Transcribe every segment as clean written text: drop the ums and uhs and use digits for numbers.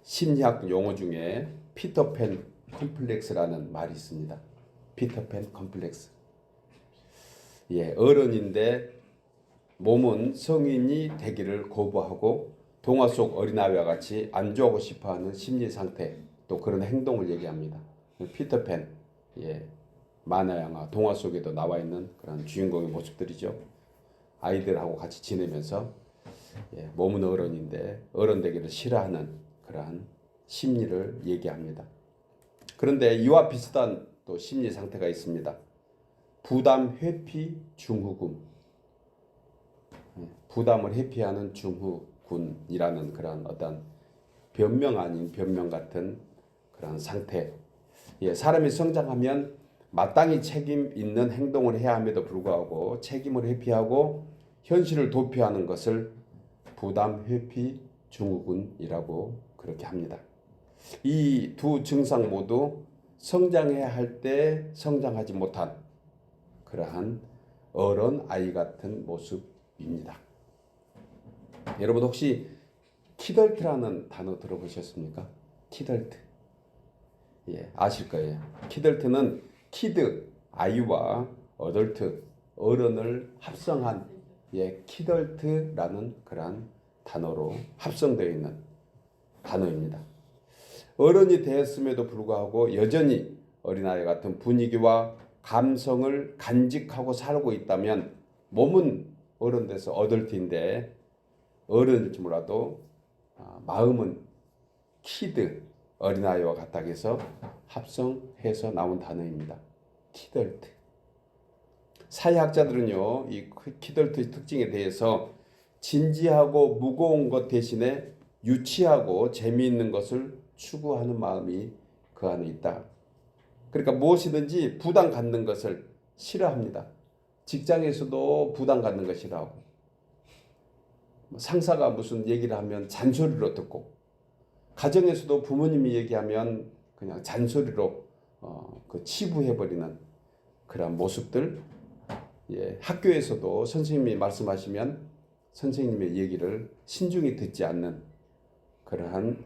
심리학 용어 중에 피터팬 컴플렉스라는 말이 있습니다. 피터팬 컴플렉스. 예, 어른인데 몸은 성인이 되기를 거부하고 동화 속 어린아이와 같이 안주하고 싶어하는 심리 상태, 또 그런 행동을 얘기합니다. 피터팬, 예, 만화 영화, 동화 속에도 나와 있는 그런 주인공의 모습들이죠. 아이들하고 같이 지내면서 예, 몸은 어른인데 어른 되기를 싫어하는 그러한 심리를 얘기합니다. 그런데 이와 비슷한 또 심리 상태가 있습니다. 부담 회피 증후군. 부담을 회피하는 증후군이라는 그런 어떤 변명 아닌 변명 같은 그런 상태. 예, 사람이 성장하면 마땅히 책임 있는 행동을 해야 함에도 불구하고 책임을 회피하고 현실을 도피하는 것을 부담 회피 증후군이라고 그렇게 합니다. 이 두 증상 모두 성장해야 할 때 성장하지 못한 그러한 어른 아이 같은 모습입니다. 여러분 혹시 키덜트라는 단어 들어보셨습니까? 키덜트. 예, 아실 거예요. 키덜트는 키드, 아이와 어덜트, 어른을 합성한 예, 키덜트라는 그러한 단어로 합성되어 있는 단어입니다. 어른이 되었음에도 불구하고 여전히 어린아이 같은 분위기와 감성을 간직하고 살고 있다면 몸은 어른 돼서 어덜트인데 어른일지 몰라도 마음은 키드, 어린아이와 같다 해서 합성해서 나온 단어입니다. 키덜트. 사회학자들은요, 이 키덜트의 특징에 대해서 진지하고 무거운 것 대신에 유치하고 재미있는 것을 추구하는 마음이 그 안에 있다. 그러니까 무엇이든지 부담 갖는 것을 싫어합니다. 직장에서도 부담 갖는 것 싫어하고, 상사가 무슨 얘기를 하면 잔소리로 듣고, 가정에서도 부모님이 얘기하면 그냥 잔소리로 치부해버리는 그런 모습들. 예, 학교에서도 선생님이 말씀하시면 선생님의 얘기를 신중히 듣지 않는 그러한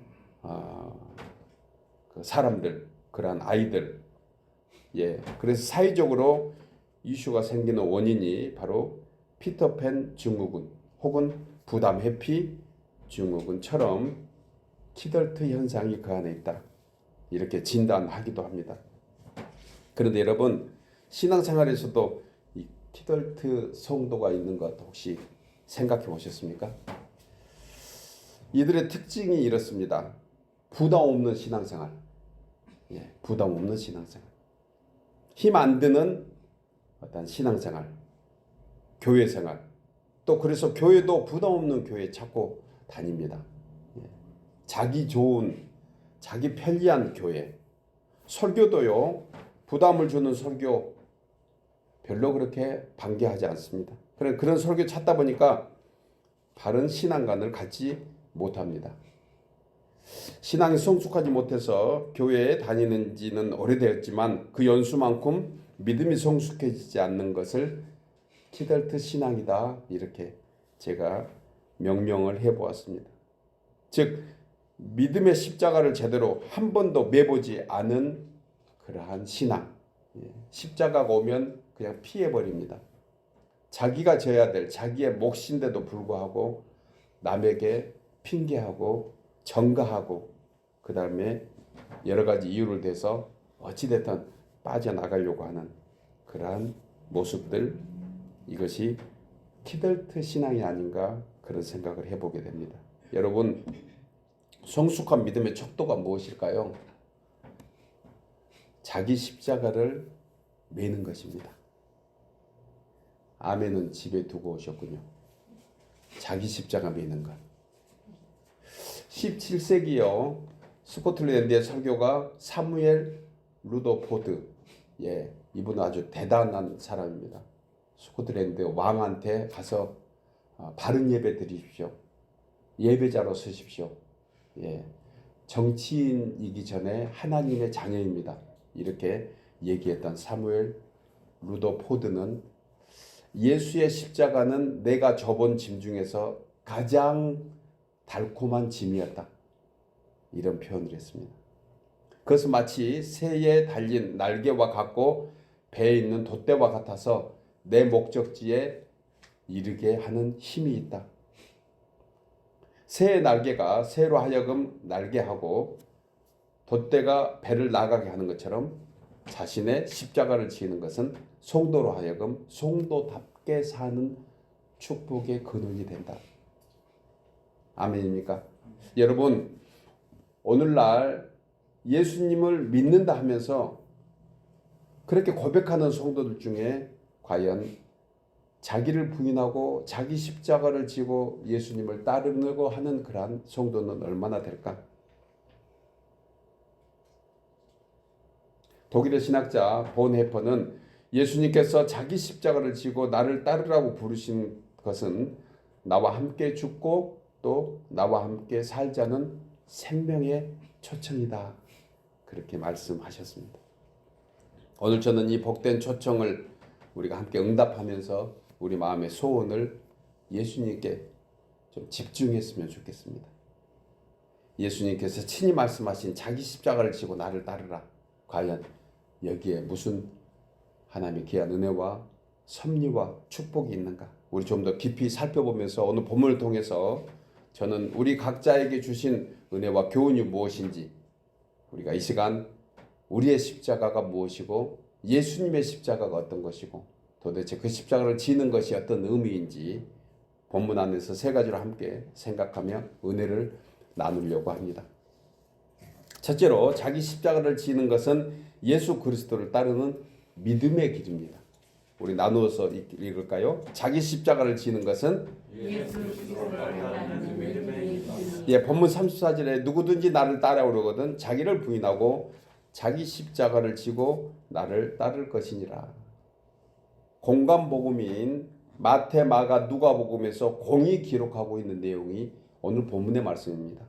그 사람들, 그러한 아이들. 예, 그래서 사회적으로 이슈가 생기는 원인이 바로 피터팬 증후군 혹은 부담 회피 증후군처럼 키덜트 현상이 그 안에 있다. 이렇게 진단하기도 합니다. 그런데 여러분 신앙생활에서도 이 키덜트 성도가 있는 것 혹시 생각해 보셨습니까? 이들의 특징이 이렇습니다. 부담 없는 신앙생활. 예, 부담 없는 신앙생활. 힘 안 드는 어떤 신앙생활. 교회생활. 또 그래서 교회도 부담 없는 교회 찾고 다닙니다. 예, 자기 좋은, 자기 편리한 교회. 설교도요. 부담을 주는 설교 별로 그렇게 반겨하지 않습니다. 그런 설교 찾다 보니까 바른 신앙관을 갖지 못합니다. 신앙이 성숙하지 못해서 교회에 다니는 지는 오래되었지만 그 연수만큼 믿음이 성숙해지지 않는 것을 키덜트 신앙이다. 이렇게 제가 명명을 해보았습니다. 즉 믿음의 십자가를 제대로 한 번도 매보지 않은 그러한 신앙. 십자가가 오면 그냥 피해버립니다. 자기가 져야 될 자기의 몫인데도 불구하고 남에게 핑계하고 전가하고 그 다음에 여러 가지 이유를 대서 어찌됐든 빠져나가려고 하는 그러한 모습들, 이것이 키덜트 신앙이 아닌가 그런 생각을 해보게 됩니다. 여러분 성숙한 믿음의 척도가 무엇일까요? 자기 십자가를 매는 것입니다. 아멘은 집에 두고 오셨군요. 자기 십자가 매는 것. 17세기요. 스코틀랜드의 설교가 사무엘 루더포드. 예, 이분은 아주 대단한 사람입니다. 스코틀랜드 왕한테 가서 바른 예배 드리십시오. 예배자로 서십시오. 예, 정치인이기 전에 하나님의 자녀입니다. 이렇게 얘기했던 사무엘 루더포드는 예수의 십자가는 내가 져본 짐 중에서 가장 달콤한 짐이었다. 이런 표현을 했습니다. 그것은 마치 새에 달린 날개와 같고 배에 있는 돛대와 같아서 내 목적지에 이르게 하는 힘이 있다. 새의 날개가 새로 하여금 날개하고 돛대가 배를 나가게 하는 것처럼 자신의 십자가를 지는 것은 성도로 하여금 성도답게 사는 축복의 근원이 된다. 아멘입니까? 여러분, 오늘날 예수님을 믿는다 하면서 그렇게 고백하는 성도들 중에 과연 자기를 부인하고 자기 십자가를 지고 예수님을 따르려고 하는 그러한 성도는 얼마나 될까? 독일의 신학자 본헤퍼는 예수님께서 자기 십자가를 지고 나를 따르라고 부르신 것은 나와 함께 죽고 또 나와 함께 살자는 생명의 초청이다. 그렇게 말씀하셨습니다. 오늘 저는 이 복된 초청을 우리가 함께 응답하면서 우리 마음의 소원을 예수님께 좀 집중했으면 좋겠습니다. 예수님께서 친히 말씀하신 자기 십자가를 지고 나를 따르라. 과연 여기에 무슨 하나님의 귀한 은혜와 섭리와 축복이 있는가? 우리 좀 더 깊이 살펴보면서 오늘 본문을 통해서 저는 우리 각자에게 주신 은혜와 교훈이 무엇인지, 우리가 이 시간 우리의 십자가가 무엇이고 예수님의 십자가가 어떤 것이고 도대체 그 십자가를 지는 것이 어떤 의미인지 본문 안에서 세 가지로 함께 생각하며 은혜를 나누려고 합니다. 첫째로 자기 십자가를 지는 것은 예수 그리스도를 따르는 믿음의 길입니다. 우리 나누어서 읽을까요? 자기 십자가를 지는 것은 본문 34절에 누구든지 나를 따라오려거든 자기를 부인하고 자기 십자가를 지고 나를 따를 것이니라. 공관복음인 마태, 마가, 누가복음에서 공이 기록하고 있는 내용이 오늘 본문의 말씀입니다.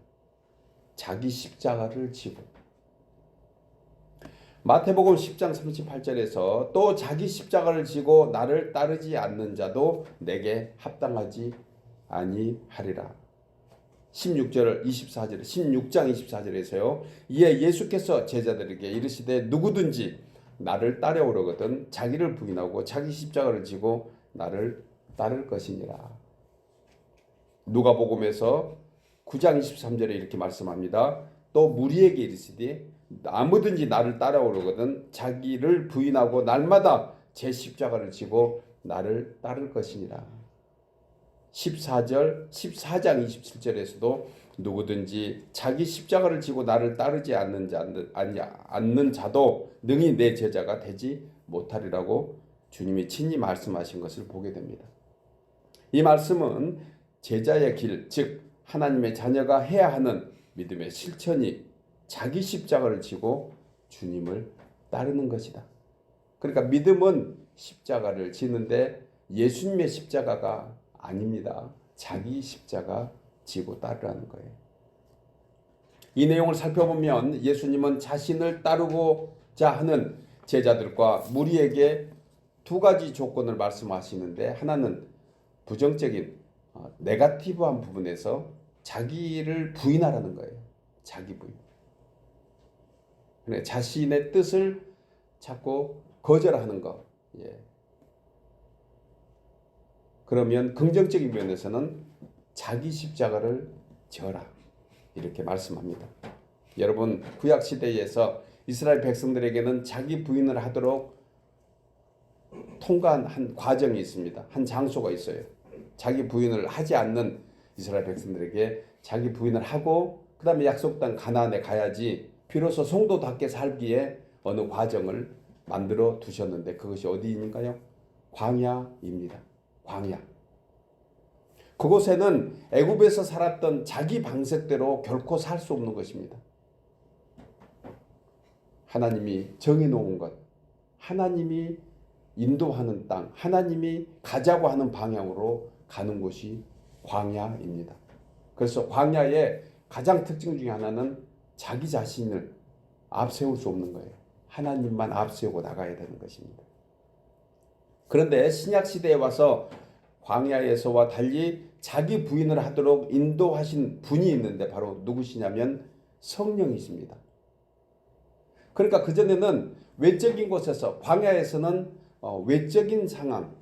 자기 십자가를 지고. 마태복음 10장 38절에서 또 자기 십자가를 지고 나를 따르지 않는 자도 내게 합당하지 아니하리라. 16장 24절에서요. 이에 예수께서 제자들에게 이르시되 누구든지 나를 따라오려거든 자기를 부인하고 자기 십자가를 지고 나를 따를 것이니라. 누가복음에서 9장 23절에 이렇게 말씀합니다. 또 무리에게 이르시되 아무든지 나를 따라오려거든 자기를 부인하고 날마다 제 십자가를 지고 나를 따를 것이니라. 14장 27절에서도 누구든지 자기 십자가를 지고 나를 따르지 않는 자도 능히 내 제자가 되지 못하리라고 주님이 친히 말씀하신 것을 보게 됩니다. 이 말씀은 제자의 길, 즉 하나님의 자녀가 해야 하는 믿음의 실천이 자기 십자가를 지고 주님을 따르는 것이다. 그러니까 믿음은 십자가를 지는데 예수님의 십자가가 아닙니다. 자기 십자가 지고 따르라는 거예요. 이 내용을 살펴보면 예수님은 자신을 따르고자 하는 제자들과 무리에게 두 가지 조건을 말씀하시는데 하나는 부정적인 네거티브한 부분에서 자기를 부인하라는 거예요. 자기 부인. 자신의 뜻을 자꾸 거절하는 것. 그러면 긍정적인 면에서는 자기 십자가를 져라. 이렇게 말씀합니다. 여러분, 구약 시대에서 이스라엘 백성들에게는 자기 부인을 하도록 통과한 한 과정이 있습니다. 한 장소가 있어요. 자기 부인을 하지 않는 이스라엘 백성들에게 자기 부인을 하고 그 다음에 약속 땅 가나안에 가야지 비로소 성도답게 살기에 어느 과정을 만들어 두셨는데 그것이 어디인가요? 광야입니다. 광야. 그곳에는 애굽에서 살았던 자기 방식대로 결코 살 수 없는 것입니다. 하나님이 정해놓은 것, 하나님이 인도하는 땅, 하나님이 가자고 하는 방향으로 가는 곳이 광야입니다. 그래서 광야의 가장 특징 중에 하나는 자기 자신을 앞세울 수 없는 거예요. 하나님만 앞세우고 나가야 되는 것입니다. 그런데 신약 시대에 와서 광야에서와 달리 자기 부인을 하도록 인도하신 분이 있는데 바로 누구시냐면 성령이십니다. 그러니까 그전에는 외적인 곳에서 광야에서는 외적인 상황,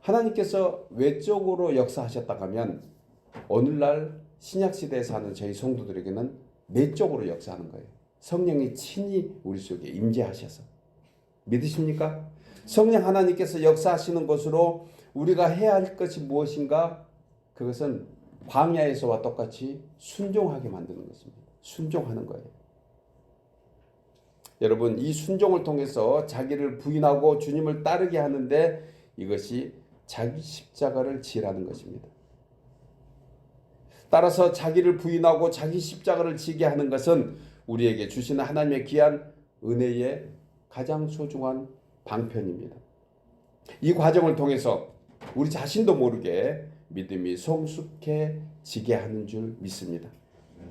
하나님께서 외적으로 역사하셨다고 하면 오늘날 신약시대에 사는 저희 성도들에게는 내적으로 역사하는 거예요. 성령이 친히 우리 속에 임재하셔서. 믿으십니까? 성령 하나님께서 역사하시는 것으로 우리가 해야 할 것이 무엇인가? 그것은 광야에서와 똑같이 순종하게 만드는 것입니다. 순종하는 거예요. 여러분, 이 순종을 통해서 자기를 부인하고 주님을 따르게 하는데 이것이 자기 십자가를 지라는 것입니다. 따라서 자기를 부인하고 자기 십자가를 지게 하는 것은 우리에게 주시는 하나님의 귀한 은혜의 가장 소중한 방편입니다. 이 과정을 통해서 우리 자신도 모르게 믿음이 성숙해지게 하는 줄 믿습니다.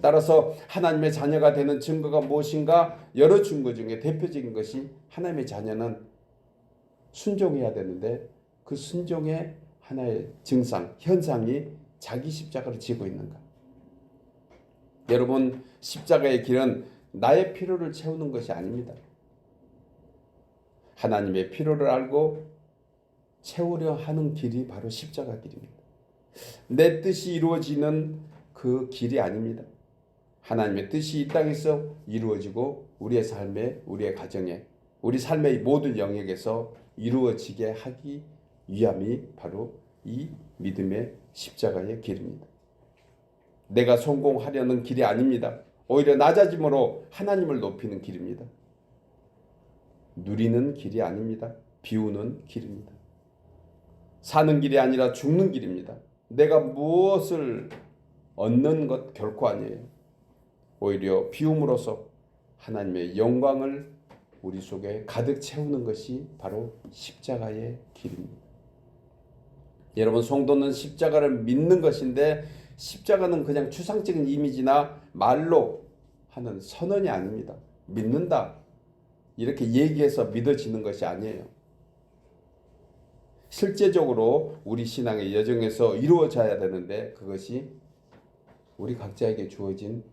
따라서 하나님의 자녀가 되는 증거가 무엇인가? 여러 증거 중에 대표적인 것이 하나님의 자녀는 순종해야 되는데 그 순종의 하나의 증상, 현상이 자기 십자가를 지고 있는가? 여러분, 십자가의 길은 나의 필요를 채우는 것이 아닙니다. 하나님의 필요를 알고 채우려 하는 길이 바로 십자가 길입니다. 내 뜻이 이루어지는 그 길이 아닙니다. 하나님의 뜻이 이 땅에서 이루어지고 우리의 삶에, 우리의 가정에, 우리 삶의 모든 영역에서 이루어지게 하기 위함이 바로 이 믿음의 십자가의 길입니다. 내가 성공하려는 길이 아닙니다. 오히려 낮아짐으로 하나님을 높이는 길입니다. 누리는 길이 아닙니다. 비우는 길입니다. 사는 길이 아니라 죽는 길입니다. 내가 무엇을 얻는 것 결코 아니에요. 오히려 비움으로써 하나님의 영광을 우리 속에 가득 채우는 것이 바로 십자가의 길입니다. 여러분, 성도는 십자가를 믿는 것인데 십자가는 그냥 추상적인 이미지나 말로 하는 선언이 아닙니다. 믿는다, 이렇게 얘기해서 믿어지는 것이 아니에요. 실제적으로 우리 신앙의 여정에서 이루어져야 되는데 그것이 우리 각자에게 주어진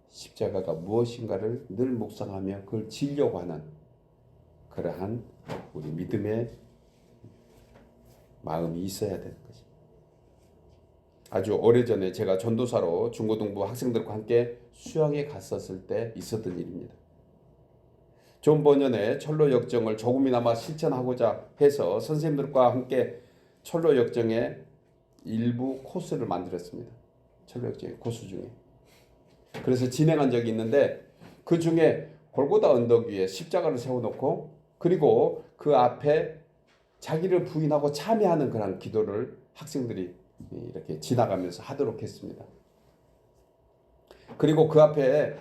십자가가 무엇인가를 늘 묵상하며 그걸 지려고 하는 그러한 우리 믿음의 마음이 있어야 되는 것입니다. 아주 오래전에 제가 전도사로 중고등부 학생들과 함께 수양에 갔었을 때 있었던 일입니다. 존 버년의 철로 역정을 조금이나마 실천하고자 해서 선생님들과 함께 철로 역정의 일부 코스를 만들었습니다. 철로 역정의 코스 중에. 그래서 진행한 적이 있는데 그 중에 골고다 언덕 위에 십자가를 세워놓고 그리고 그 앞에 자기를 부인하고 참여하는 그런 기도를 학생들이 이렇게 지나가면서 하도록 했습니다. 그리고 그 앞에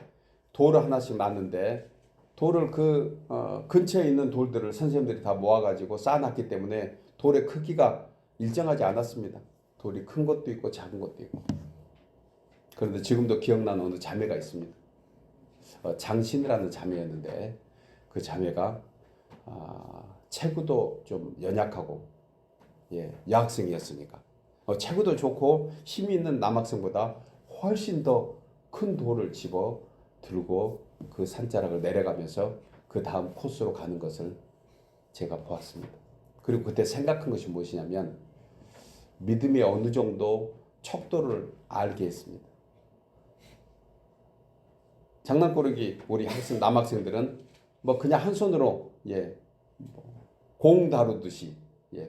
돌을 하나씩 놨는데 돌을 근처에 있는 돌들을 선생님들이 다 모아가지고 쌓아놨기 때문에 돌의 크기가 일정하지 않았습니다. 돌이 큰 것도 있고 작은 것도 있고. 그런데 지금도 기억나는 어느 자매가 있습니다. 장신이라는 자매였는데 그 자매가 체구도 좀 연약하고 여학생이었으니까 체구도 좋고 힘이 있는 남학생보다 훨씬 더 큰 돌을 집어 들고 그 산자락을 내려가면서 그 다음 코스로 가는 것을 제가 보았습니다. 그리고 그때 생각한 것이 무엇이냐면 믿음이 어느 정도 척도를 알게 했습니다. 장난꾸러기 우리 남학생들은 그냥 한 손으로 공 다루듯이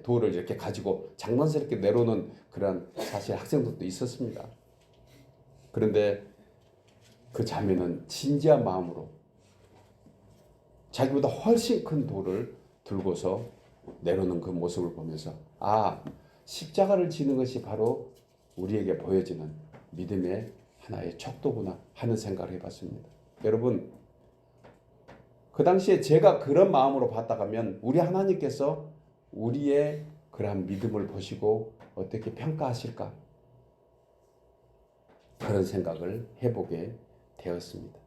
돌을 이렇게 가지고 장난스럽게 내려오는 그런 사실 학생들도 있었습니다. 그런데 그 자매는 진지한 마음으로 자기보다 훨씬 큰 돌을 들고서 내려오는 그 모습을 보면서 십자가를 지는 것이 바로 우리에게 보여지는 믿음의 하나의 척도구나 하는 생각을 해봤습니다. 여러분, 그 당시에 제가 그런 마음으로 봤다가면 우리 하나님께서 우리의 그러한 믿음을 보시고 어떻게 평가하실까? 그런 생각을 해보게 되었습니다.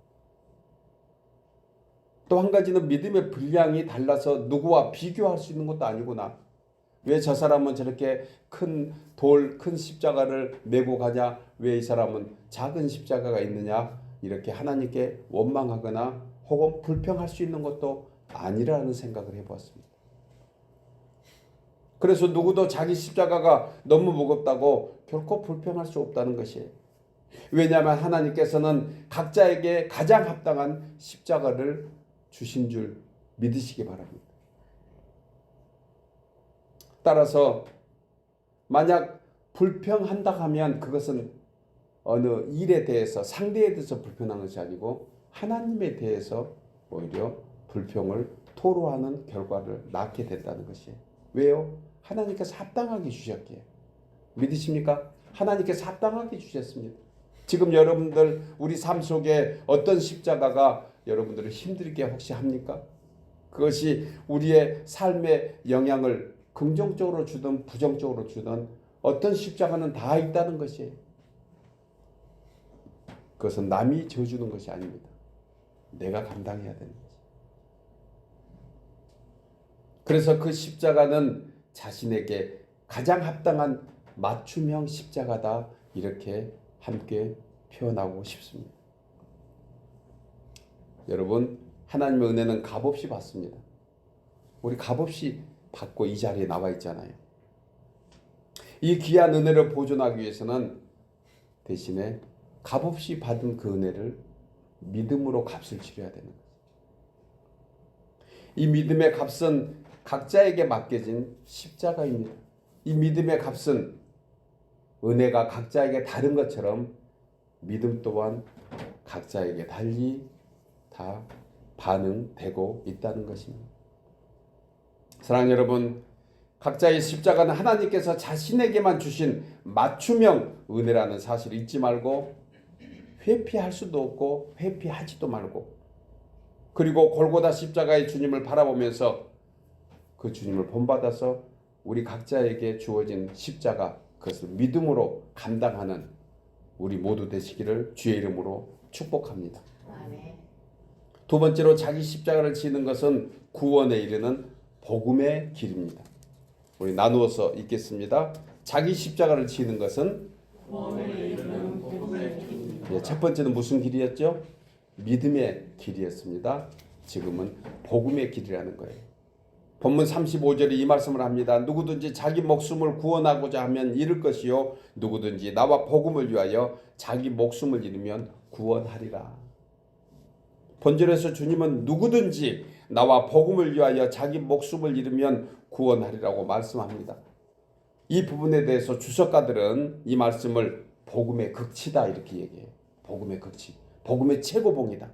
또 한 가지는 믿음의 분량이 달라서 누구와 비교할 수 있는 것도 아니구나. 왜 저 사람은 저렇게 큰 십자가를 메고 가냐? 왜 이 사람은 작은 십자가가 있느냐? 이렇게 하나님께 원망하거나 혹은 불평할 수 있는 것도 아니라는 생각을 해보았습니다. 그래서 누구도 자기 십자가가 너무 무겁다고 결코 불평할 수 없다는 것이에요. 왜냐하면 하나님께서는 각자에게 가장 합당한 십자가를 주신 줄 믿으시기 바랍니다. 따라서 만약 불평한다 하면 그것은 어느 일에 대해서 상대에 대해서 불평하는 것이 아니고 하나님에 대해서 오히려 불평을 토로하는 결과를 낳게 된다는 것이에요. 왜요? 하나님께서 합당하게 주셨기에. 믿으십니까? 하나님께서 합당하게 주셨습니다. 지금 여러분들 우리 삶 속에 어떤 십자가가 여러분들을 힘들게 혹시 합니까? 그것이 우리의 삶에 영향을 긍정적으로 주든 부정적으로 주든 어떤 십자가는 다 있다는 것이에요. 그것은 남이 져주는 것이 아닙니다. 내가 감당해야 되는 거죠. 그래서 그 십자가는 자신에게 가장 합당한 맞춤형 십자가다 이렇게 함께 표현하고 싶습니다. 여러분, 하나님의 은혜는 값없이 받습니다. 우리 값없이 받고 이 자리에 나와 있잖아요. 이 귀한 은혜를 보존하기 위해서는 대신에 값없이 받은 그 은혜를 믿음으로 값을 치러야 되는 거죠. 이 믿음의 값은 각자에게 맡겨진 십자가입니다. 이 믿음의 값은 은혜가 각자에게 다른 것처럼 믿음 또한 각자에게 달리 다 반응되고 있다는 것입니다. 사랑하는 여러분, 각자의 십자가는 하나님께서 자신에게만 주신 맞춤형 은혜라는 사실을 잊지 말고 회피할 수도 없고 회피하지도 말고 그리고 골고다 십자가의 주님을 바라보면서 그 주님을 본받아서 우리 각자에게 주어진 십자가 그것을 믿음으로 감당하는 우리 모두 되시기를 주의 이름으로 축복합니다. 아멘. 두 번째로 자기 십자가를 지는 것은 구원에 이르는 복음의 길입니다. 우리 나누어서 읽겠습니다. 자기 십자가를 지는 것은 구원에 이르는 복음의 길입니다. 첫 번째는 무슨 길이었죠? 믿음의 길이었습니다. 지금은 복음의 길이라는 거예요. 본문 35절에 이 말씀을 합니다. 누구든지 자기 목숨을 구원하고자 하면 잃을 것이요 누구든지 나와 복음을 위하여 자기 목숨을 잃으면 구원하리라. 본절에서 주님은 누구든지 나와 복음을 위하여 자기 목숨을 잃으면 구원하리라고 말씀합니다. 이 부분에 대해서 주석가들은 이 말씀을 복음의 극치다 이렇게 얘기해요. 복음의 극치, 복음의 최고봉이다.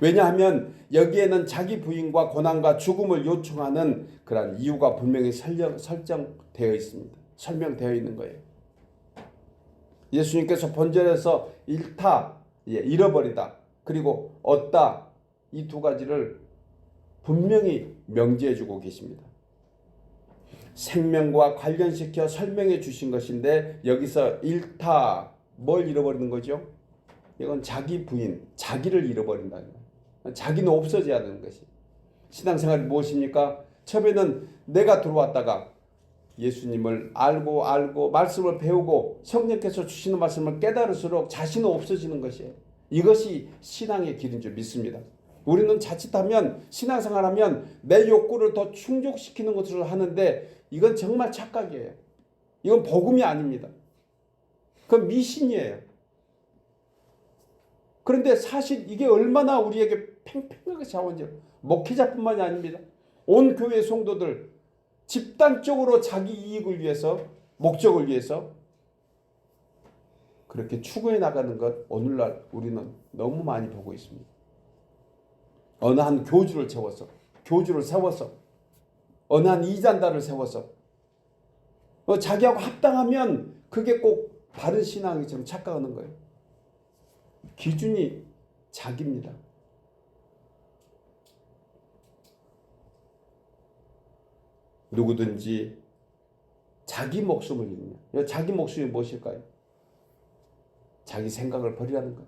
왜냐하면 여기에는 자기 부인과 고난과 죽음을 요청하는 그런 이유가 분명히 설정되어 있습니다. 설명되어 있는 거예요. 예수님께서 본절에서 잃다, 잃어버리다, 그리고 얻다 이 두 가지를 분명히 명제해 주고 계십니다. 생명과 관련시켜 설명해 주신 것인데 여기서 잃다, 뭘 잃어버리는 거죠? 이건 자기 부인, 자기를 잃어버린다는 거예요. 자기는 없어져야 되는 것이. 신앙생활이 무엇입니까? 처음에는 내가 들어왔다가 예수님을 알고 말씀을 배우고 성령께서 주시는 말씀을 깨달을수록 자신은 없어지는 것이에요. 이것이 신앙의 길인 줄 믿습니다. 우리는 자칫하면 신앙생활하면 내 욕구를 더 충족시키는 것으로 하는데 이건 정말 착각이에요. 이건 복음이 아닙니다. 그건 미신이에요. 그런데 사실 이게 얼마나 우리에게 팽팽하게 작용한지 목회자뿐만이 아닙니다. 온 교회 성도들 집단적으로 자기 이익을 위해서 목적을 위해서 그렇게 추구해 나가는 것 오늘날 우리는 너무 많이 보고 있습니다. 어느 한 교주를 세워서 어느 한 이단자를 세워서 자기하고 합당하면 그게 꼭 바른 신앙이처럼 착각하는 거예요. 기준이 자기입니다. 누구든지 자기 목숨을 잃으면 자기 목숨이 무엇일까요? 자기 생각을 버리라는 것.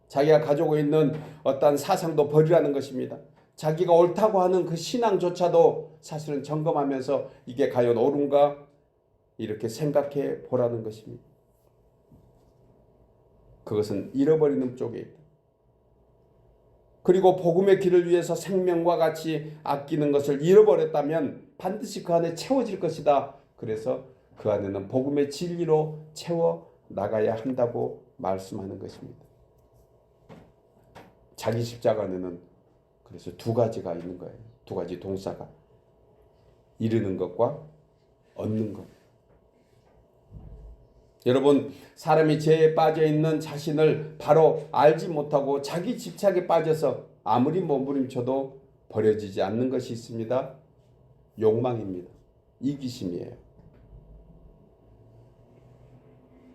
자기가 가지고 있는 어떤 사상도 버리라는 것입니다. 자기가 옳다고 하는 그 신앙조차도 사실은 점검하면서 이게 과연 옳은가 이렇게 생각해 보라는 것입니다. 그것은 잃어버리는 쪽에 있다. 그리고 복음의 길을 위해서 생명과 같이 아끼는 것을 잃어버렸다면 반드시 그 안에 채워질 것이다. 그래서 그 안에는 복음의 진리로 채워 나가야 한다고 말씀하는 것입니다. 자기 십자가 안에는 그래서 두 가지가 있는 거예요. 두 가지 동사가. 이루는 것과 얻는 것. 여러분, 사람이 죄에 빠져 있는 자신을 바로 알지 못하고 자기 집착에 빠져서 아무리 몸부림쳐도 버려지지 않는 것이 있습니다. 욕망입니다. 이기심이에요.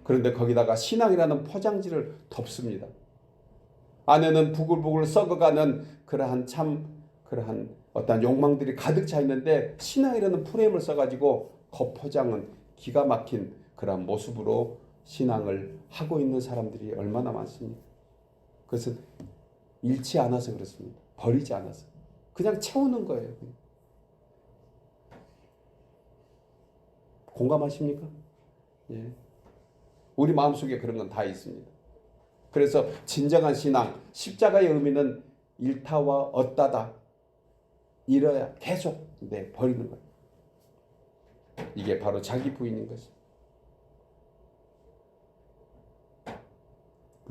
그런데 거기다가 신앙이라는 포장지를 덮습니다. 안에는 부글부글 썩어가는 그러한 어떤 욕망들이 가득 차 있는데 신앙이라는 프레임을 써가지고 겉포장은 기가 막힌 그런 모습으로 신앙을 하고 있는 사람들이 얼마나 많습니까? 그것은 잃지 않아서 그렇습니다. 버리지 않아서. 그냥 채우는 거예요. 공감하십니까? 예. 우리 마음속에 그런 건 다 있습니다. 그래서 진정한 신앙, 십자가의 의미는 잃다와 얻다다. 잃어야 계속 버리는 거예요. 이게 바로 자기 부인인 것입니다.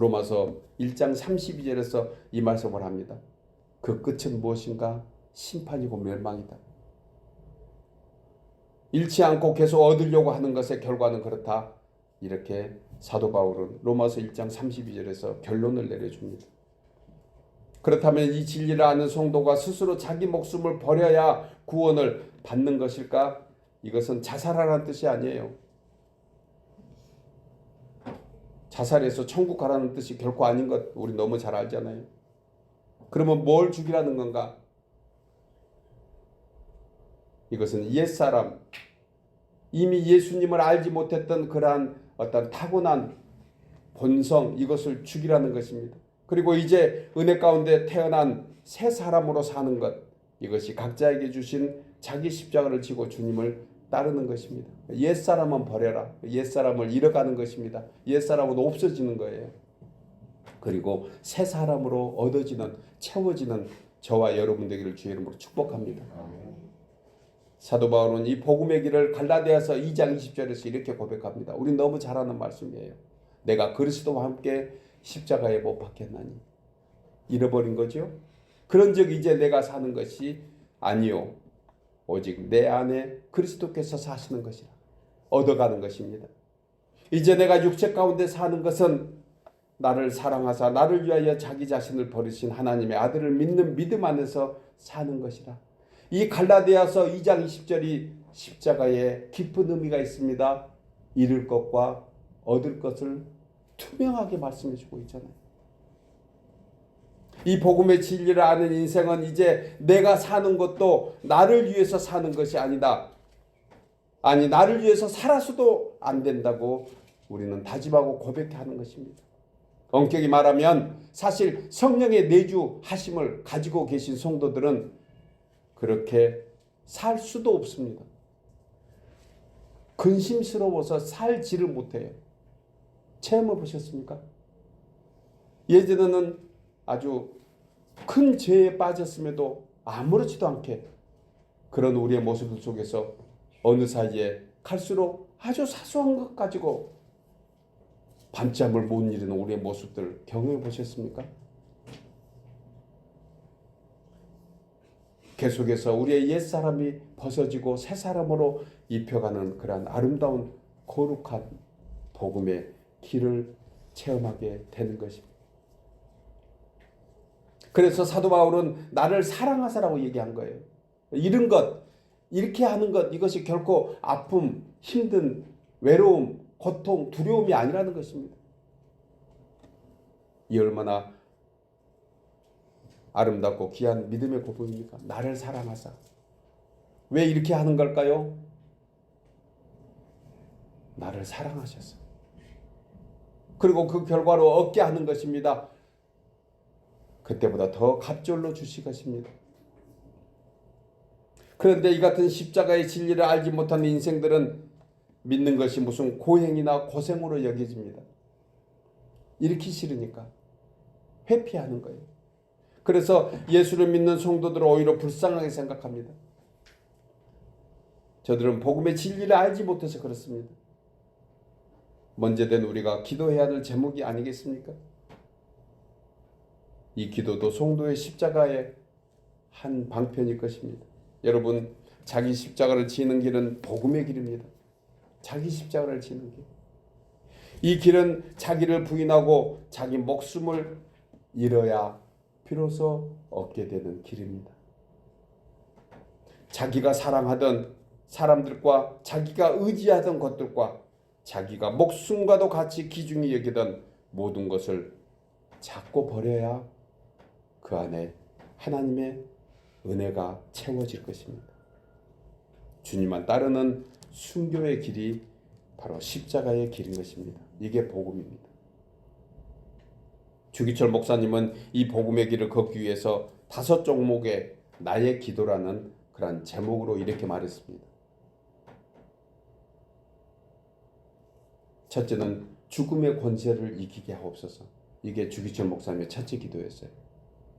로마서 1장 32절에서 이 말씀을 합니다. 그 끝은 무엇인가? 심판이고 멸망이다. 잃지 않고 계속 얻으려고 하는 것의 결과는 그렇다. 이렇게 사도 바울은 로마서 1장 32절에서 결론을 내려줍니다. 그렇다면 이 진리를 아는 성도가 스스로 자기 목숨을 버려야 구원을 받는 것일까? 이것은 자살하라는 뜻이 아니에요. 자살해서 천국 가라는 뜻이 결코 아닌 것 우리 너무 잘 알잖아요. 그러면 뭘 죽이라는 건가? 이것은 옛사람, 이미 예수님을 알지 못했던 그러한 어떤 타고난 본성, 이것을 죽이라는 것입니다. 그리고 이제 은혜 가운데 태어난 새 사람으로 사는 것, 이것이 각자에게 주신 자기 십자가를 지고 주님을 따르는 것입니다. 옛사람은 버려라. 옛사람을 잃어가는 것입니다. 옛사람은 없어지는 거예요. 그리고 새 사람으로 얻어지는, 채워지는 저와 여러분 되기를 주의 이름으로 축복합니다. 사도 바울은 이 복음의 길을 갈라디아서 2장 20절에서 이렇게 고백합니다. 우리 너무 잘 아는 말씀이에요. 내가 그리스도와 함께 십자가에 못 박혔나니. 잃어버린 거죠. 그런즉 이제 내가 사는 것이 아니요 오직 내 안에 그리스도께서 사시는 것이라. 얻어가는 것입니다. 이제 내가 육체 가운데 사는 것은 나를 사랑하사 나를 위하여 자기 자신을 버리신 하나님의 아들을 믿는 믿음 안에서 사는 것이라. 이 갈라디아서 2장 20절이 십자가에 깊은 의미가 있습니다. 잃을 것과 얻을 것을 투명하게 말씀해 주고 있잖아요. 이 복음의 진리를 아는 인생은 이제 내가 사는 것도 나를 위해서 사는 것이 아니다. 아니, 나를 위해서 살아서도 안 된다고 우리는 다짐하고 고백하는 것입니다. 엄격히 말하면 사실 성령의 내주하심을 가지고 계신 성도들은 그렇게 살 수도 없습니다. 근심스러워서 살지를 못해요. 체험해 보셨습니까? 예전에는 아주 큰 죄에 빠졌음에도 아무렇지도 않게 그런 우리의 모습 속에서 어느 사이에 갈수록 아주 사소한 것 가지고 밤잠을 못 이루는 우리의 모습들 경험해 보셨습니까? 계속해서 우리의 옛사람이 벗어지고 새 사람으로 입혀가는 그러한 아름다운 거룩한 복음의 길을 체험하게 되는 것입니다. 그래서 사도 바울은 나를 사랑하사라고 얘기한 거예요. 이런 것, 이렇게 하는 것, 이것이 결코 아픔, 힘든, 외로움, 고통, 두려움이 아니라는 것입니다. 이 얼마나 아름답고 귀한 믿음의 고백입니까? 나를 사랑하사. 왜 이렇게 하는 걸까요? 나를 사랑하셔서. 그리고 그 결과로 얻게 하는 것입니다. 그때보다 더 갑절로 주실 것입니다. 그런데 이 같은 십자가의 진리를 알지 못하는 인생들은 믿는 것이 무슨 고행이나 고생으로 여겨집니다. 잃기 싫으니까 회피하는 거예요. 그래서 예수를 믿는 성도들은 오히려 불쌍하게 생각합니다. 저들은 복음의 진리를 알지 못해서 그렇습니다. 먼저된 우리가 기도해야 될 제목이 아니겠습니까? 이 기도도 성도의 십자가의 한 방편일 것입니다. 여러분, 자기 십자가를 지는 길은 복음의 길입니다. 자기 십자가를 지는 길. 이 길은 자기를 부인하고 자기 목숨을 잃어야 비로소 얻게 되는 길입니다. 자기가 사랑하던 사람들과 자기가 의지하던 것들과 자기가 목숨과도 같이 귀중히 여기던 모든 것을 잡고 버려야 그 안에 하나님의 은혜가 채워질 것입니다. 주님만 따르는 순교의 길이 바로 십자가의 길인 것입니다. 이게 복음입니다. 주기철 목사님은 이 복음의 길을 걷기 위해서 5종목의 나의 기도라는 그런 제목으로 이렇게 말했습니다. 첫째는 죽음의 권세를 이기게 하옵소서. 이게 주기철 목사님의 첫째 기도였어요.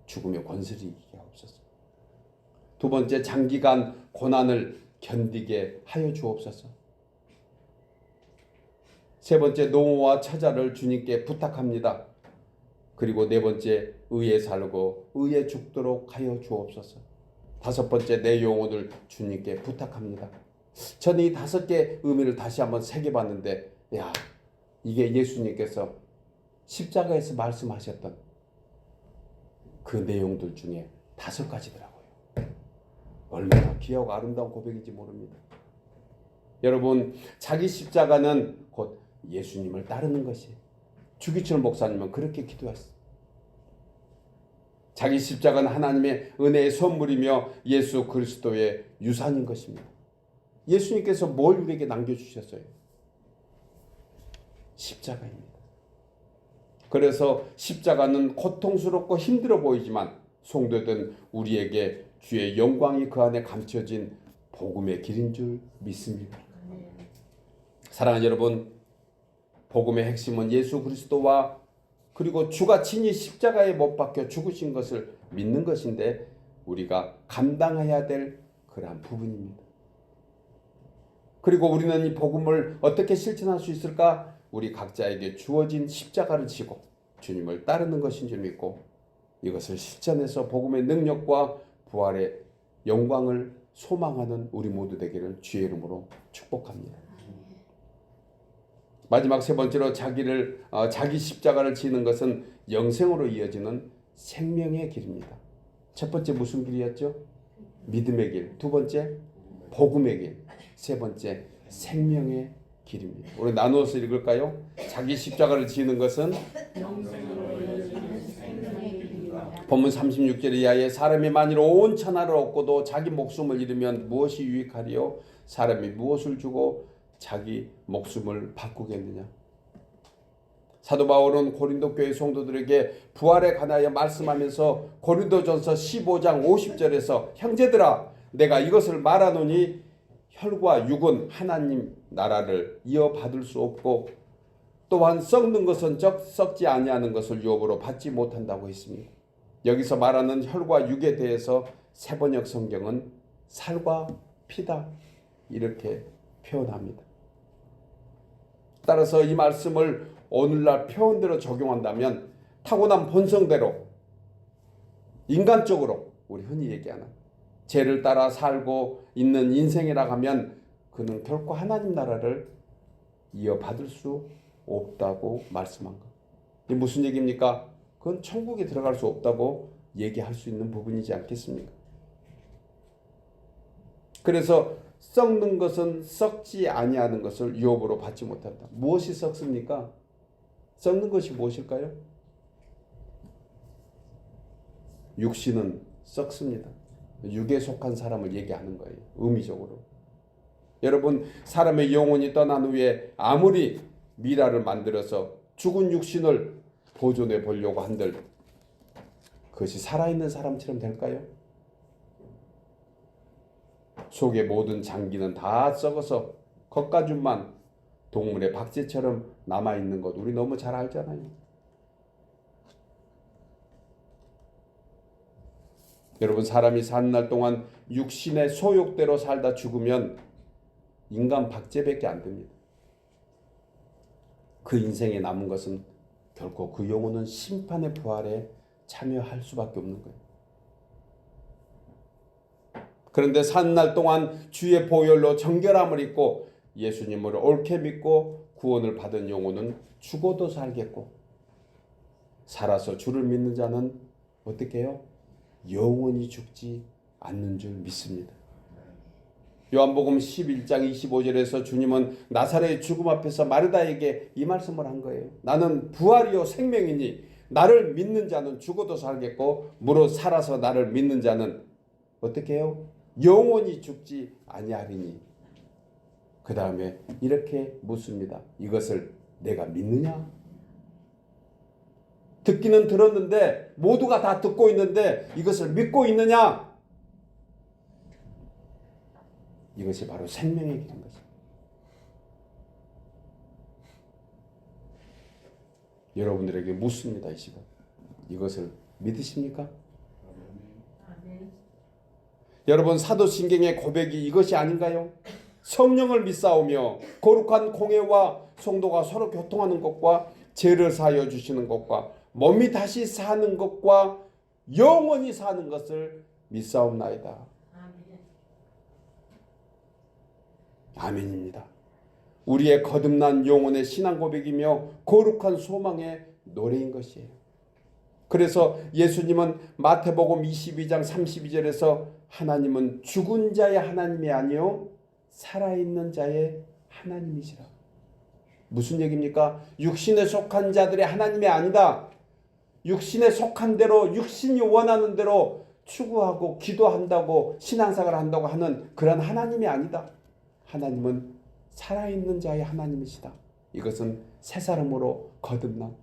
죽음의 권세를 이기게 하옵소서. 두 번째, 장기간 고난을 견디게 하여 주옵소서. 세 번째, 노후와 처자를 주님께 부탁합니다. 그리고 네 번째, 의에 살고 의에 죽도록 하여 주옵소서. 다섯 번째, 내 영혼을 주님께 부탁합니다. 저는 이 5개 의미를 다시 한번 새겨봤는데, 야, 이게 예수님께서 십자가에서 말씀하셨던 그 내용들 중에 5가지더라고요. 얼마나 귀하고 아름다운 고백인지 모릅니다. 여러분, 자기 십자가는 곧 예수님을 따르는 것이에요. 주기철 목사님은 그렇게 기도했어요. 자기 십자가는 하나님의 은혜의 선물이며 예수 그리스도의 유산인 것입니다. 예수님께서 뭘 우리에게 남겨주셨어요? 십자가입니다. 그래서 십자가는 고통스럽고 힘들어 보이지만 성도된 우리에게 주의 영광이 그 안에 감춰진 복음의 길인 줄 믿습니다. 사랑하는 여러분, 복음의 핵심은 예수 그리스도와 그리고 주가 친히 십자가에 못 박혀 죽으신 것을 믿는 것인데 우리가 감당해야 될 그러한 부분입니다. 그리고 우리는 이 복음을 어떻게 실천할 수 있을까? 우리 각자에게 주어진 십자가를 지고 주님을 따르는 것인 줄 믿고 이것을 실천해서 복음의 능력과 부활의 영광을 소망하는 우리 모두 되기를 주의 이름으로 축복합니다. 마지막 세 번째로 자기 십자가를 지는 것은 영생으로 이어지는 생명의 길입니다. 첫 번째 무슨 길이었죠? 믿음의 길. 두 번째 복음의 길. 세 번째 생명의 길입니다. 우리 나누어서 읽을까요? 자기 십자가를 지는 것은 본문 36절 이하에 사람이 만일 온 천하를 얻고도 자기 목숨을 잃으면 무엇이 유익하리요? 사람이 무엇을 주고 자기 목숨을 바꾸겠느냐? 사도 바울은 고린도 교회 성도들에게 부활에 관하여 말씀하면서 고린도전서 15장 50절에서 형제들아 내가 이것을 말하노니 혈과 육은 하나님 나라를 이어받을 수 없고 또한 썩는 것은 썩지 아니하는 것을 유업으로 받지 못한다고 했습니다. 여기서 말하는 혈과 육에 대해서 세번역 성경은 살과 피다 이렇게 표현합니다. 따라서 이 말씀을 오늘날 표현대로 적용한다면 타고난 본성대로 인간적으로 우리 흔히 얘기하는 죄를 따라 살고 있는 인생이라 하면 그는 결코 하나님 나라를 이어받을 수 없다고 말씀한 것. 이게 무슨 얘기입니까? 그건 천국에 들어갈 수 없다고 얘기할 수 있는 부분이지 않겠습니까? 그래서 썩는 것은 썩지 아니하는 것을 유업으로 받지 못한다. 무엇이 썩습니까? 썩는 것이 무엇일까요? 육신은 썩습니다. 육에 속한 사람을 얘기하는 거예요. 의미적으로. 여러분, 사람의 영혼이 떠난 후에 아무리 미라를 만들어서 죽은 육신을 보존해 보려고 한들 그것이 살아있는 사람처럼 될까요? 속의 모든 장기는 다 썩어서 겉가죽만 동물의 박제처럼 남아있는 것 우리 너무 잘 알잖아요. 여러분, 사람이 사는 날 동안 육신의 소욕대로 살다 죽으면 인간 박제밖에 안 됩니다. 그 인생에 남은 것은 결코 그 영혼은 심판의 부활에 참여할 수밖에 없는 거예요. 그런데 사는 날 동안 주의 보혈로 정결함을 입고 예수님을 옳게 믿고 구원을 받은 영혼은 죽어도 살겠고, 살아서 주를 믿는 자는 어떻게 해요? 영원히 죽지 않는 줄 믿습니다. 요한복음 11장 25절에서 주님은 나사렛의 죽음 앞에서 마르다에게 이 말씀을 한 거예요. 나는 부활이요 생명이니 나를 믿는 자는 죽어도 살겠고 무릇 살아서 나를 믿는 자는 어떻게 해요? 영원히 죽지 아니하리니. 그 다음에 이렇게 묻습니다. 이것을 내가 믿느냐? 듣기는 들었는데 모두가 다 듣고 있는데 이것을 믿고 있느냐? 이것이 바로 생명의 길인 것입니다. 여러분들에게 묻습니다. 이 시간 이것을 믿으십니까? 여러분, 사도신경의 고백이 이것이 아닌가요? 성령을 믿사오며 거룩한 공회와 성도가 서로 교통하는 것과 죄를 사하여 주시는 것과 몸이 다시 사는 것과 영원히 사는 것을 믿사옵나이다. 아멘입니다. 우리의 거듭난 영혼의 신앙 고백이며 거룩한 소망의 노래인 것이에요. 그래서 예수님은 마태복음 22장 32절에서 하나님은 죽은 자의 하나님이 아니요 살아있는 자의 하나님이시라. 무슨 얘기입니까? 육신에 속한 자들의 하나님이 아니다. 육신에 속한 대로 육신이 원하는 대로 추구하고 기도한다고 신앙생활을 한다고 하는 그런 하나님이 아니다. 하나님은 살아있는 자의 하나님이시다. 이것은 새 사람으로 거듭남,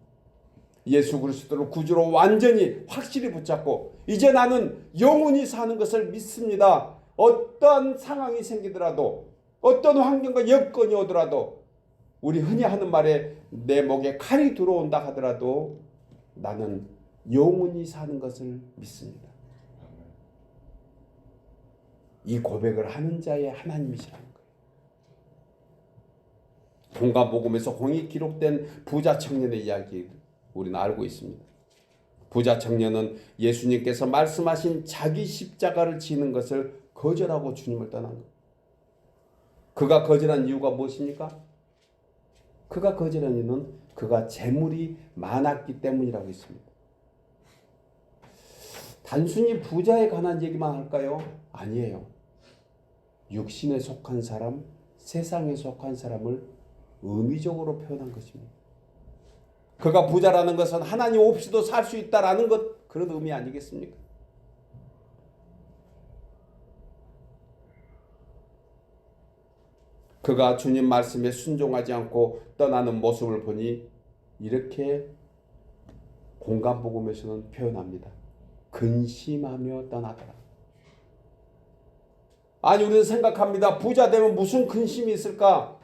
예수 그리스도를 구주로 완전히 확실히 붙잡고 이제 나는 영원히 사는 것을 믿습니다. 어떤 상황이 생기더라도 어떤 환경과 여건이 오더라도 우리 흔히 하는 말에 내 목에 칼이 들어온다 하더라도 나는 영원히 사는 것을 믿습니다. 이 고백을 하는 자의 하나님이시라는 거예요. 공간복음에서 공이 기록된 부자 청년의 이야기 우리는 알고 있습니다. 부자 청년은 예수님께서 말씀하신 자기 십자가를 지는 것을 거절하고 주님을 떠난 것. 그가 거절한 이유가 무엇입니까? 그가 거절한 이유는 그가 재물이 많았기 때문이라고 했습니다. 단순히 부자에 관한 얘기만 할까요? 아니에요. 육신에 속한 사람, 세상에 속한 사람을 의미적으로 표현한 것입니다. 그가 부자라는 것은 하나님 없이도 살 수 있다라는 것, 그런 의미 아니겠습니까? 그가 주님 말씀에 순종하지 않고 떠나는 모습을 보니 이렇게 공간복음에서는 표현합니다. 근심하며 떠나더라. 아니, 우리는 생각합니다. 부자 되면 무슨 근심이 있을까?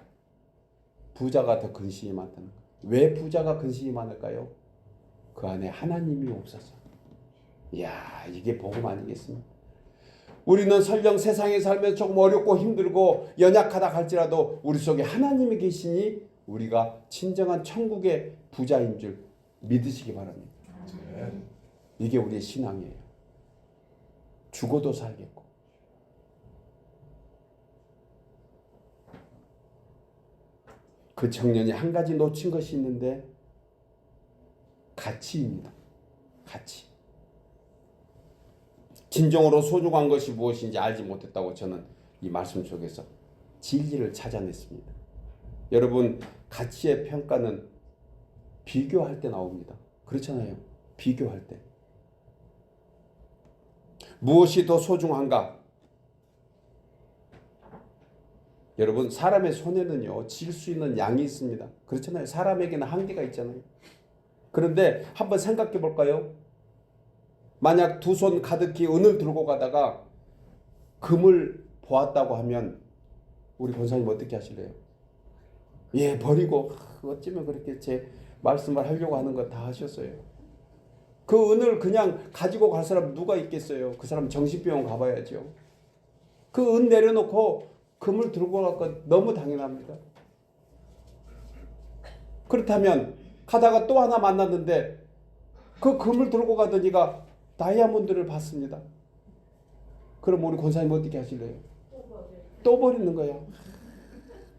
부자가 더 근심이 많다는 거예요. 왜 부자가 근심이 많을까요? 그 안에 하나님이 없어서. 이야, 이게 복음 아니겠습니까? 우리는 설령 세상에 살면서 조금 어렵고 힘들고 연약하다 할지라도 우리 속에 하나님이 계시니 우리가 진정한 천국의 부자인 줄 믿으시기 바랍니다. 이게 우리의 신앙이에요. 죽어도 살겠고. 그 청년이 한 가지 놓친 것이 있는데 가치입니다. 가치. 진정으로 소중한 것이 무엇인지 알지 못했다고 저는 이 말씀 속에서 진리를 찾아냈습니다. 여러분, 가치의 평가는 비교할 때 나옵니다. 그렇잖아요. 비교할 때. 무엇이 더 소중한가? 여러분, 사람의 손에는요, 질 수 있는 양이 있습니다. 그렇잖아요. 사람에게는 한계가 있잖아요. 그런데 한번 생각해 볼까요? 만약 두 손 가득히 은을 들고 가다가 금을 보았다고 하면 우리 권사님 어떻게 하실래요? 예, 버리고 어쩌면 그렇게 제 말씀을 하려고 하는 거 다 하셨어요. 그 은을 그냥 가지고 갈 사람 누가 있겠어요? 그 사람 정신병원 가봐야죠. 그 은 내려놓고 금을 들고 갈 건 너무 당연합니다. 그렇다면 가다가 또 하나 만났는데 그 금을 들고 가더니가 다이아몬드를 받습니다. 그럼 우리 권사님 어떻게 하실래요? 또 버리는 거야.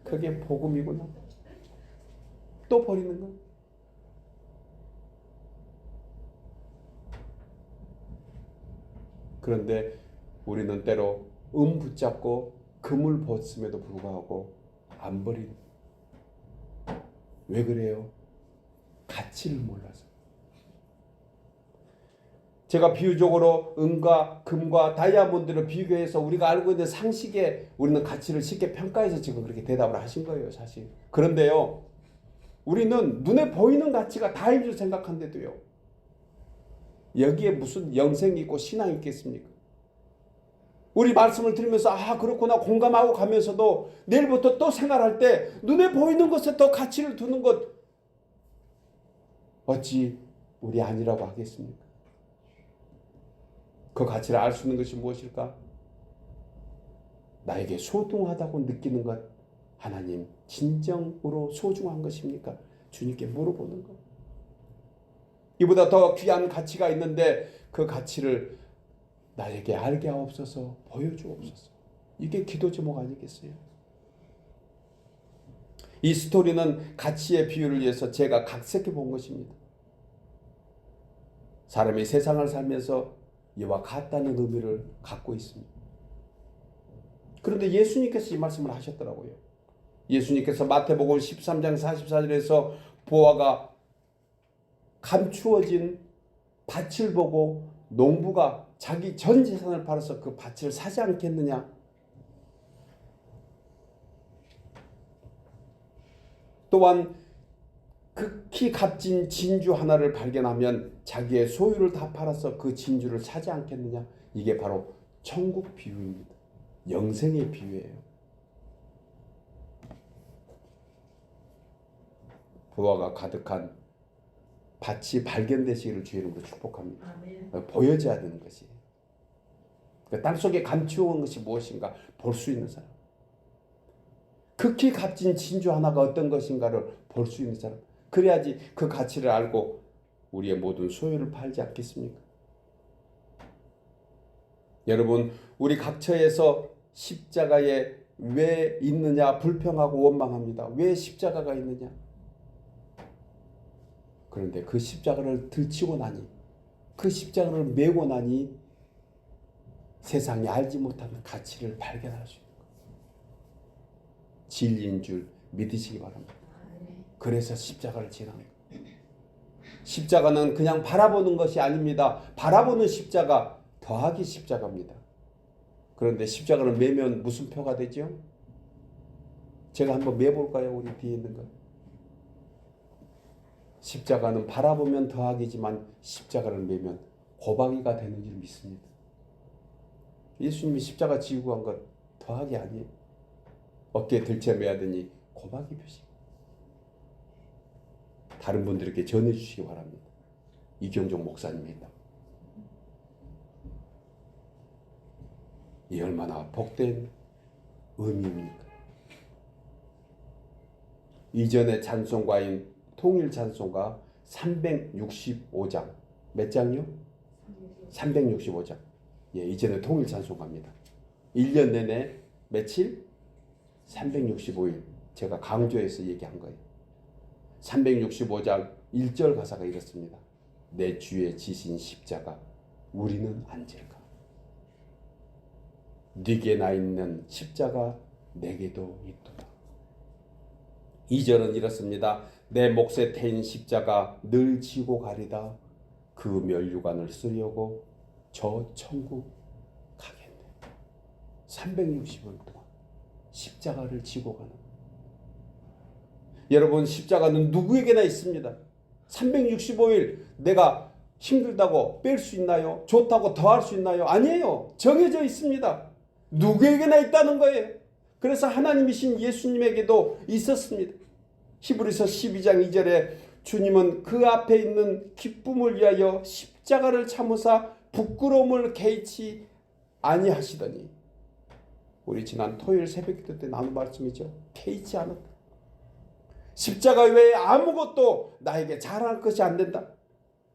그게 복음이구나. 또 버리는 거. 그런데 우리는 때로 붙잡고 금을 벗음에도 불구하고 안 버리는. 왜 그래요? 가치를 몰라서. 제가 비유적으로 은과 금과 다이아몬드를 비교해서 우리가 알고 있는 상식에 우리는 가치를 쉽게 평가해서 지금 그렇게 대답을 하신 거예요, 사실. 그런데요, 우리는 눈에 보이는 가치가 다인 줄 생각한데도요, 여기에 무슨 영생이 있고 신앙이 있겠습니까? 우리 말씀을 들으면서 아 그렇구나 공감하고 가면서도 내일부터 또 생활할 때 눈에 보이는 것에 더 가치를 두는 것 어찌 우리 아니라고 하겠습니까? 그 가치를 알 수 있는 것이 무엇일까? 나에게 소중하다고 느끼는 것 하나님 진정으로 소중한 것입니까? 주님께 물어보는 것. 이보다 더 귀한 가치가 있는데 그 가치를 나에게 알게 하옵소서, 보여주옵소서. 이게 기도 제목 아니겠어요? 이 스토리는 가치의 비유를 위해서 제가 각색해 본 것입니다. 사람이 세상을 살면서 이와 같다는 의미를 갖고 있습니다. 그런데 예수님께서 이 말씀을 하셨더라고요. 예수님께서 마태복음 13장 44절에서 보아가 감추어진 밭을 보고 농부가 자기 전 재산을 팔아서 그 밭을 사지 않겠느냐. 또한 극히 값진 진주 하나를 발견하면 자기의 소유를 다 팔아서 그 진주를 사지 않겠느냐. 이게 바로 천국 비유입니다. 영생의 비유예요. 부화가 가득한 밭이 발견되시기를 주의 이름으로 축복합니다. 아멘. 보여져야 되는 것이에요. 그러니까 땅속에 감추어온 것이 무엇인가 볼 수 있는 사람. 극히 값진 진주 하나가 어떤 것인가를 볼 수 있는 사람. 그래야지 그 가치를 알고 우리의 모든 소유를 팔지 않겠습니까? 여러분, 우리 각처에서 십자가에 왜 있느냐 불평하고 원망합니다. 왜 십자가가 있느냐? 그런데 그 십자가를 들치고 나니, 그 십자가를 메고 나니 세상이 알지 못하는 가치를 발견할 수 있는 거예요. 진리인 줄 믿으시기 바랍니다. 그래서 십자가를 지는 거예요. 십자가는 그냥 바라보는 것이 아닙니다. 바라보는 십자가 더하기 십자가입니다. 그런데 십자가를 매면 무슨 표가 되죠? 제가 한번 매볼까요? 우리 뒤에 있는 거. 십자가는 바라보면 더하기지만 십자가를 매면 곱하기가 되는 줄 믿습니다. 예수님이 십자가 지고 간 것 더하기 아니에요. 어깨에 들쳐매야더니 곱하기 표시. 다른 분들에게 전해주시기 바랍니다. 이경종 목사님입니다. 이 얼마나 복된 의미입니까? 이전의 찬송가인 통일 찬송가 365장. 몇 장이요? 365장. 예, 이전에 통일 찬송가입니다. 1년 내내 며칠? 365일. 제가 강조해서 얘기한 거예요. 365장 1절 가사가 이렇습니다. 내 주의 지신 십자가 우리는 안질까? 네게 나 있는 십자가 내게도 있도다. 2절은 이렇습니다. 내 몫에 태인 십자가 늘 지고 가리다. 그 멸류관을 쓰려고 저 천국 가겠네. 365일 동안 십자가를 지고 가는. 여러분, 십자가는 누구에게나 있습니다. 365일 내가 힘들다고 뺄 수 있나요? 좋다고 더할 수 있나요? 아니에요. 정해져 있습니다. 누구에게나 있다는 거예요. 그래서 하나님이신 예수님에게도 있었습니다. 히브리서 12장 2절에 주님은 그 앞에 있는 기쁨을 위하여 십자가를 참으사 부끄러움을 개의치 아니하시더니, 우리 지난 토요일 새벽기도 때 나눈 말씀이죠. 개의치 않았다. 십자가 외에 아무것도 나에게 자랑할 것이 안 된다.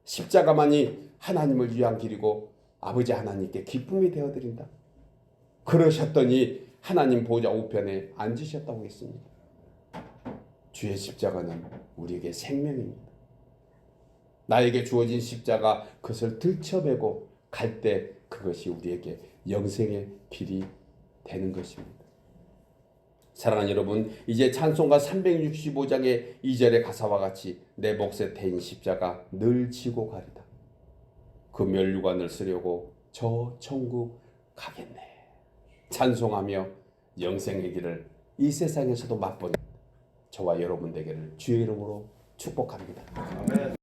십자가만이 하나님을 위한 길이고 아버지 하나님께 기쁨이 되어드린다. 그러셨더니 하나님 보좌 우편에 앉으셨다고 했습니다. 주의 십자가는 우리에게 생명입니다. 나에게 주어진 십자가, 그것을 들쳐매고 갈 때 그것이 우리에게 영생의 길이 되는 것입니다. 사랑하는 여러분, 이제 찬송가 365장의 2절의 가사와 같이 내 몫에 태인 십자가 늘 지고 가리다. 그 면류관을 쓰려고 저 천국 가겠네. 찬송하며 영생의 길을 이 세상에서도 맛보는 저와 여러분 되기를 주의 이름으로 축복합니다. 아멘.